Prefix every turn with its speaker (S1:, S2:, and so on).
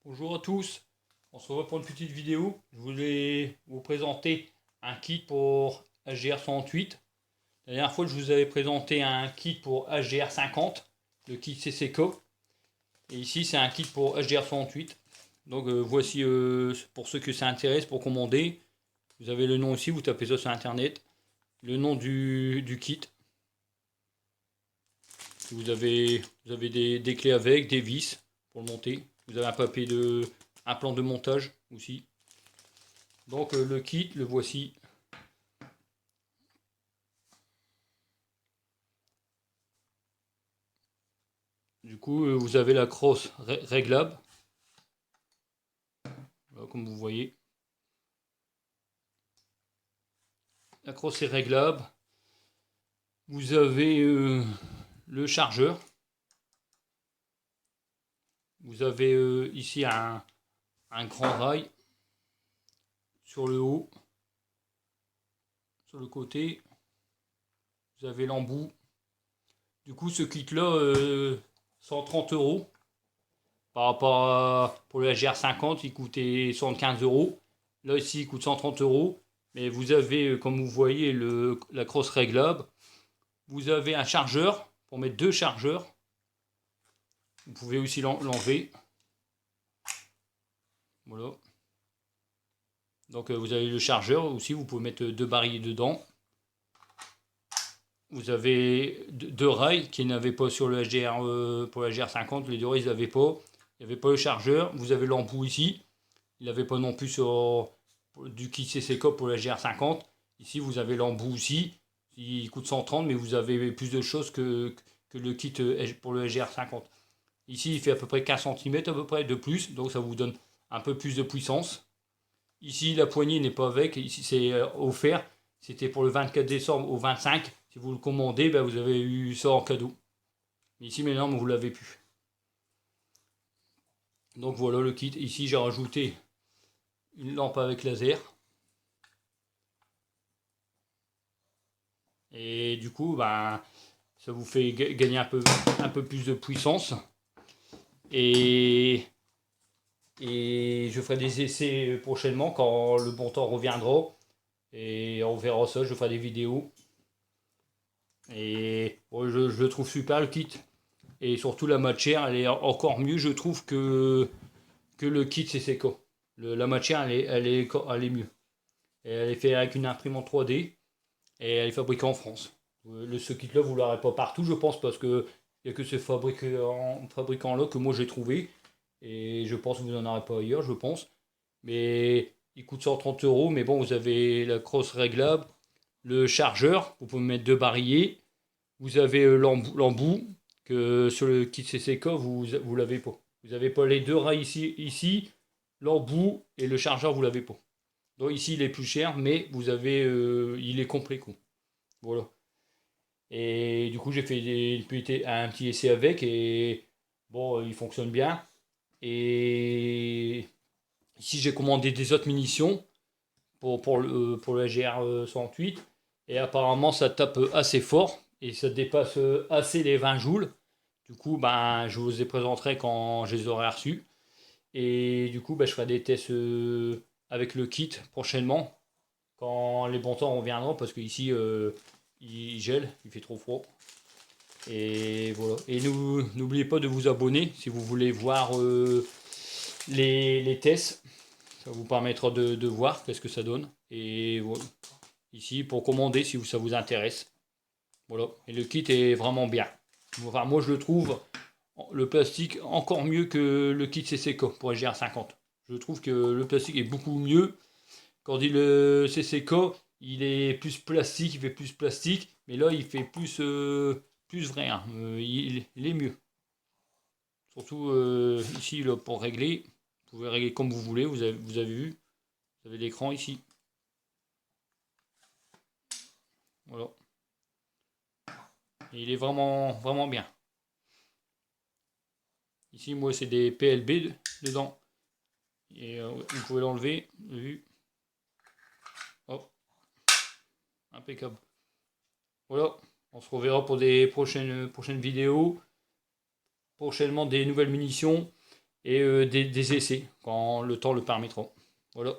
S1: Bonjour à tous, on se revoit pour une petite vidéo. Je voulais vous présenter un kit pour HGR 128. La dernière fois, je vous avais présenté un kit pour HGR 50, le kit CCCO. Et ici, c'est un kit pour HGR 128. Donc voici, pour ceux que ça intéresse, pour commander. Vous avez le nom aussi, vous tapez ça sur internet. Le nom du kit. Vous avez des clés avec, des vis pour le monter. Vous avez un plan de montage aussi. Donc le kit, le voici. Du coup, vous avez la crosse réglable. Voilà, comme vous voyez. La crosse est réglable. Vous avez le chargeur. Vous avez ici un grand rail sur le haut. Sur le côté, vous avez l'embout. Du coup, ce kit-là, 130 € par rapport pour le HGR50, il coûtait 75 €. Là, ici, il coûte 130 €. Mais vous avez, comme vous voyez, la crosse réglable. Vous avez un chargeur pour mettre deux chargeurs. Vous pouvez aussi l'enlever. Voilà. Donc vous avez le chargeur aussi, vous pouvez mettre deux barilles dedans. Vous avez deux rails qui n'avaient pas sur le HGR, pour le HGR50, les deux rails ils n'avaient pas. Il n'y avait pas le chargeur. Vous avez l'embout ici. Il n'avait pas non plus sur du kit CCCOP pour le HGR50. Ici vous avez l'embout aussi. Il coûte 130, mais vous avez plus de choses que le kit pour le HGR50. Ici il fait à peu près 15 cm à peu près de plus, donc ça vous donne un peu plus de puissance. Ici la poignée n'est pas avec, ici c'est offert. C'était pour le 24 décembre au 25. Si vous le commandez, ben vous avez eu ça en cadeau. Ici maintenant vous l'avez plus. Donc voilà le kit. Ici j'ai rajouté une lampe avec laser. Et du coup, ben, ça vous fait gagner un peu plus de puissance. Et je ferai des essais prochainement quand le bon temps reviendra. Et on verra ça, je ferai des vidéos. Et ouais, je le trouve super le kit. Et surtout la matière, elle est encore mieux, je trouve, que le kit CCK. La matière, elle est mieux. Et elle est faite avec une imprimante 3D. Et elle est fabriquée en France. Ce kit-là, vous ne l'aurez pas partout, je pense, parce qu'il n'y a que ce fabricant-là que moi j'ai trouvé. Et je pense que vous n'en aurez pas ailleurs, je pense. Mais il coûte 130 €. Mais bon, vous avez la crosse réglable, le chargeur, vous pouvez mettre deux barillet. Vous avez l'embout, que sur le kit CCK, vous l'avez pas. Vous n'avez pas les deux rails ici l'embout et le chargeur, vous l'avez pas. Donc ici, il est plus cher, mais vous avez, il est complet, quoi. Voilà. Et du coup, j'ai fait un petit essai avec et bon, il fonctionne bien. Et ici, j'ai commandé des autres munitions pour le GR 108. Et apparemment, ça tape assez fort et ça dépasse assez les 20 joules. Du coup, ben, je vous les présenterai quand je les aurai reçus. Et du coup, ben, je ferai des tests avec le kit prochainement quand les bons temps reviendront parce qu'ici, il gèle, il fait trop froid. Et voilà. Et n'oubliez pas de vous abonner si vous voulez voir les tests. Ça vous permettra de voir qu'est-ce que ça donne. Et voilà. Ici pour commander si ça vous intéresse. Voilà. Et le kit est vraiment bien. Enfin, moi je le trouve le plastique encore mieux que le kit CCK pour SGR50. Je trouve que le plastique est beaucoup mieux. Quand on dit le CCK, il est plus plastique, il fait plus plastique. Mais là, il fait plus vrai. Hein. Il est mieux. Surtout ici, là, pour régler, vous pouvez régler comme vous voulez. Vous avez vu, vous avez l'écran ici. Voilà. Et il est vraiment, vraiment bien. Ici, moi, c'est des PLB dedans. Et vous pouvez l'enlever. Vu. Hop. Impeccable. Voilà. On se reverra pour des prochaines vidéos. Prochainement, des nouvelles munitions. et des essais quand le temps le permettra. Voilà.